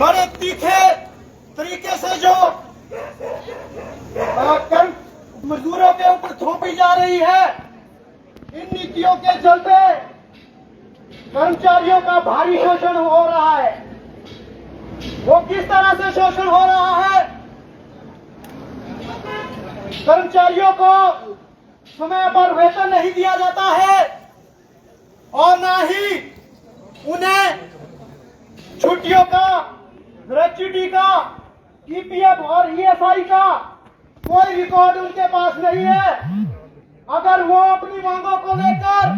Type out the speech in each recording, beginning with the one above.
बड़े तीखे तरीके से जो कर्म मजदूरों के ऊपर थोपी जा रही है, इन नीतियों के चलते कर्मचारियों का भारी शोषण हो रहा है। वो किस तरह से शोषण हो रहा है? कर्मचारियों को समय पर वेतन नहीं दिया जाता है और ना ही उन्हें छुट्टियों का, ग्रेच्युटी का, ईपीएफ और ईएसआई का कोई रिकॉर्ड उनके पास नहीं है। अगर वो अपनी मांगों को लेकर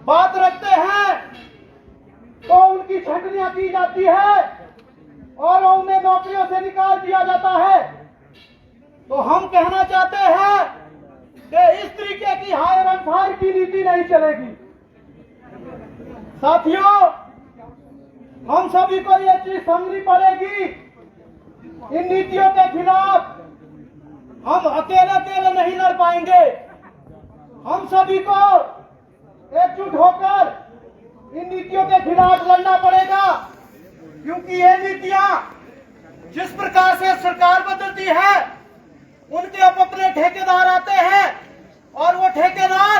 बात रखते हैं तो उनकी छंटनियां की जाती है और उन्हें नौकरियों से निकाल दिया जाता है। तो हम कहना चाहते हैं कि इस तरीके की हायर एंड फायर की नीति नहीं चलेगी। साथियों, हम सभी को ये चीज समझनी पड़ेगी, इन नीतियों के खिलाफ हम अकेले नहीं लड़ पाएंगे। हम सभी को एकजुट होकर इन नीतियों के खिलाफ लड़ना पड़ेगा, क्योंकि ये नीतियां जिस प्रकार से सरकार बदलती है, उनके अपने ठेकेदार आते हैं और वो ठेकेदार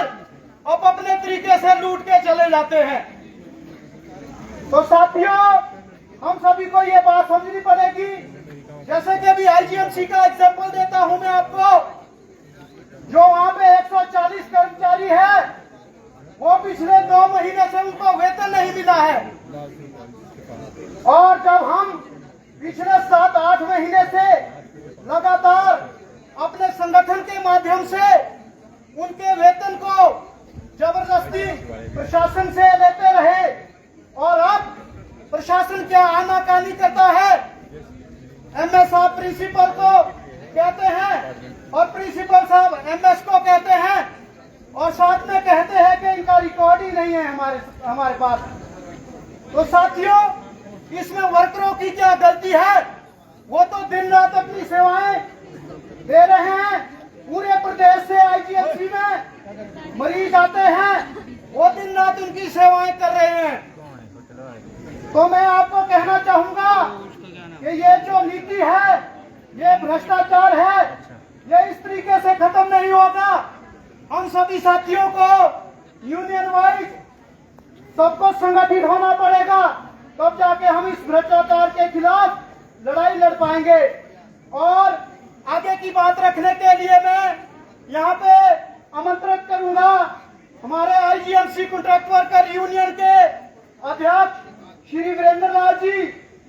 अपने तरीके से लूट के चले जाते हैं। तो साथियों, हम सभी को ये बात समझनी पड़ेगी। जैसे कि अभी आईजीएमसी का एग्जांपल देता हूं मैं आपको, जो वहां पे 140 कर्मचारी है, वो पिछले 2 महीने से उनको वेतन नहीं मिला है। और जब हम पिछले 7-8 महीने से लगातार अपने संगठन के माध्यम से उनके वेतन को जबरदस्ती प्रशासन से लेते रहे और अब प्रशासन क्या आनाकानी करता है, एमएस साहब प्रिंसिपल को कहते हैं और प्रिंसिपल साहब एमएस को कहते हैं और साथ में कहते हैं कि इनका रिकॉर्ड ही नहीं है हमारे पास। तो साथियों, इसमें वर्करों की क्या गलती है? वो तो दिन रात अपनी सेवाएं दे रहे हैं। पूरे प्रदेश से आईजीएमसी में मरीज आते हैं, वो दिन रात उनकी सेवाएं कर रहे हैं। तो मैं आपको कहना चाहूंगा कि ये जो नीति है, ये भ्रष्टाचार है, ये इस तरीके से खत्म नहीं होगा। हम सभी साथियों को यूनियन वाइज सबको संगठित होना पड़ेगा, तब जाके हम इस भ्रष्टाचार के खिलाफ लड़ाई लड़ पाएंगे। और आगे की बात रखने के लिए मैं यहाँ पे आमंत्रित करूंगा हमारे आईजीएमसी कॉन्ट्रैक्ट वर्कर यूनियन के अध्यक्ष श्री वीरेंद्र लाल जी,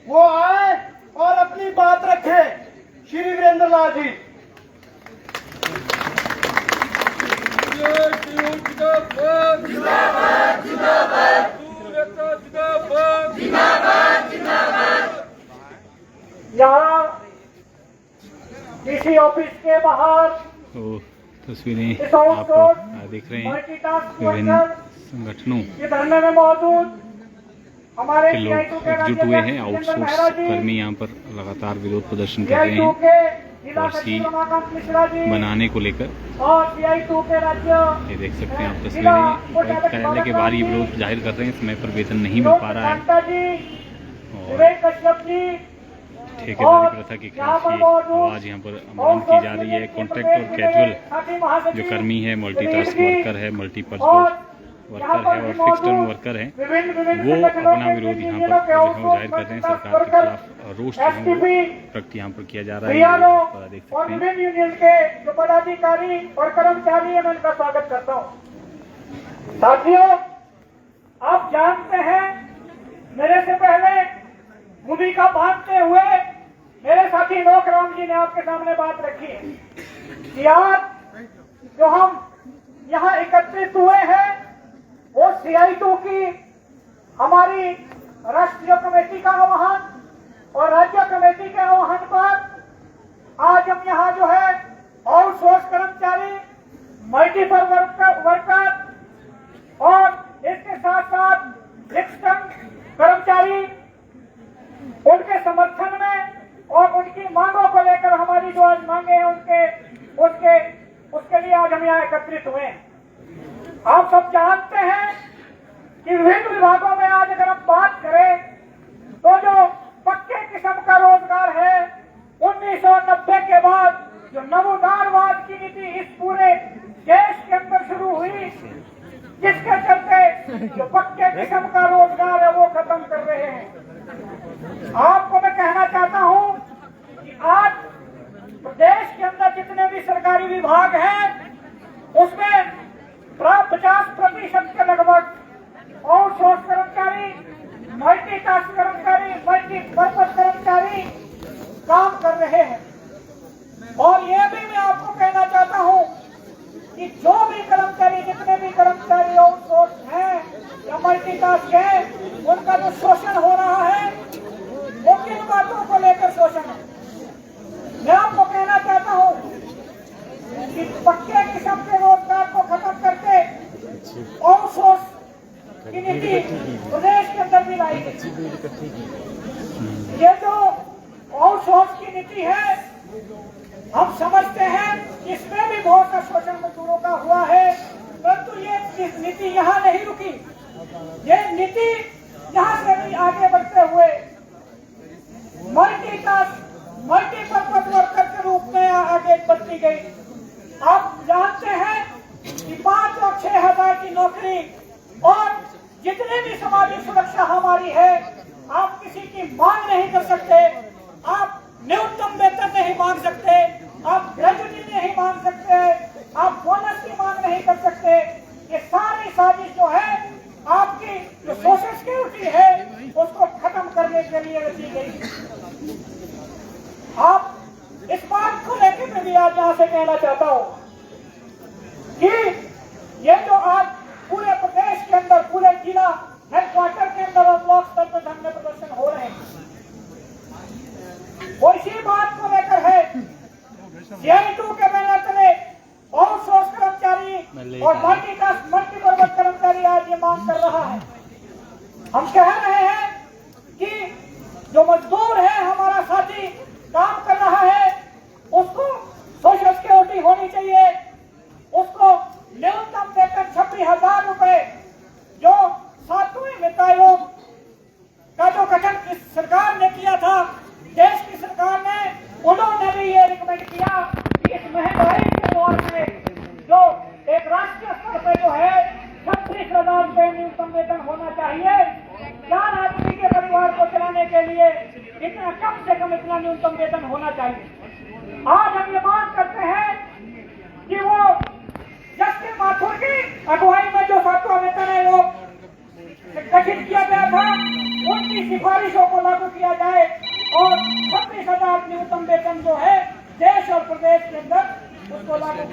वो आए और अपनी बात रखे। श्री वीरेंद्र लाल जी। यहाँ किसी ऑफिस के बाहर तस्वीरें आप देख रहे हैं विभिन्न संगठनों के धरने में मौजूद हमारे के लोग एकजुट हुए हैं। आउटसोर्स कर्मी यहाँ पर लगातार विरोध प्रदर्शन कर रहे हैं पॉलिसी बनाने को लेकर। ये देख सकते हैं आप तस्वीरें, कार्यालय के बाहर ये विरोध जाहिर कर रहे हैं। समय पर वेतन नहीं मिल पा रहा है और ठेकेदारी प्रथा के खिलाफ ये आवाज यहाँ पर आंदोलन की जा रही है। कॉन्ट्रैक्ट और कैजुअल जो कर्मी है, मल्टीटास्क वर्कर है, मल्टीपर्पज वर्कर है और फिक्स टर्म वर्कर है, वो अपना विरोध यहाँ पर जो है जाहिर कर रहे हैं। सरकार के खिलाफ रोष व्यक्त यहाँ पर किया जा रहा है। देख सकते हैं यूनियन के जो पदाधिकारी और कर्मचारी है, मैं उनका स्वागत करता हूँ। साथियों, आप जानते हैं, मेरे से पहले भूमिका बांधते हुए मेरे साथी नौकराम जी ने आपके सामने बात रखी है कि आज जो हम यहाँ एकत्रित हुए हैं, वो CI2 की हमारी राष्ट्रीय कमेटी का आह्वान और राज्य कमेटी के आह्वान पर आज हम यहाँ जो है आउटसोर्स कर्मचारी, मल्टीपल वर्कर और इसके साथ साथ फिक्स्ड कर्मचारी, उनके समर्थन में और उनकी मांगों को लेकर हमारी जो आज मांगे हैं उसके लिए आज हम यहाँ एकत्रित हुए हैं। आप सब जानते हैं कि विभिन्न विभागों में आज अगर हम बात करें तो जो पक्के किस्म का रोजगार है वो खत्म कर रहे हैं। आपको मैं कहना चाहता हूं कि आज प्रदेश के अंदर जितने भी सरकारी विभाग हैं उसमें 50% के लगभग आउटसोर्स कर्मचारी, मल्टीटास्क कर्मचारी, मल्टीपर्पज कर्मचारी काम कर रहे हैं। और ये भी मैं आपको कहना चाहता हूं कि जो भी कर्मचारी, जितने भी कर्मचारी आउटसोर्स हैं या मल्टीटास्क हैं, उनका जो शोषण हो रहा है वो किन बातों को लेकर शोषण है। मैं आपको कहना चाहता हूं कि पक्के किस्म के रोजगार को खत्म करके आउटसोर्स की नीति प्रदेश के अंदर भी लाई गई। ये जो आउटसोर्स की नीति है, हम समझते हैं इसमें भी बहुत सा शोषण मजदूरों का हुआ है, परंतु ये नीति यहाँ नहीं रुकी। ये नीति यहाँ से भी आगे बढ़ते हुए मल्टीपर्पज वर्कर के रूप में आगे बढ़ती गई। आप जानते हैं कि 5 और 6 हजार की नौकरी और जितने भी सामाजिक सुरक्षा हमारी है, आप किसी की मांग नहीं कर सकते। आप न्यूनतम वेतन नहीं मांग सकते, आप ग्रेजुटी नहीं मांग सकते, आप बोनस की मांग नहीं कर सकते। ये सारी साजिश जो है, आपकी जो सोशल सिक्योरिटी है उसको खत्म करने के लिए रची गई। आप इस बात को लेकर मैं भी आज यहाँ से कहना चाहता हूँ कि ये जो आज पूरे प्रदेश के अंदर, पूरे जिला हेडक्वार्टर के अंदर और ब्लॉक स्तर पर धरने प्रदर्शन हो रहे हैं, वो इसी बात को लेकर है। CI2 के बैनर तले आउटसोर्स कर्मचारी और मल्टीपर्पज कर्मचारी आज ये मांग कर रहा है। हम कह रहे हैं कि जो मजदूर है, हमारा साथी काम कर रहा है, उसको सोशल सिक्योरिटी होनी चाहिए, उसको न्यूनतम वेतन 26,000 रुपए, जो 7वें वित्त आयोग का जो गठन इस सरकार ने किया था, देश की सरकार ने, उन्होंने भी ये रिकमेंड किया कि इस महंगाई के दौर में जो एक राष्ट्रीय स्तर पर जो है 36,000 रुपए न्यूनतम वेतन होना चाहिए। 4 आदमी के परिवार को चलाने के लिए इतना कम से कम इतना न्यूनतम वेतन होना चाहिए। आज हम ये मांग करते हैं कि वो जस्टिस माथुर की अगुवाई में जो 7वां वेतन आयोग गठित किया गया था, उनकी सिफारिशों को लागू किया जाए और 36,000 न्यूनतम वेतन जो है देश और प्रदेश के अंदर उसको लागू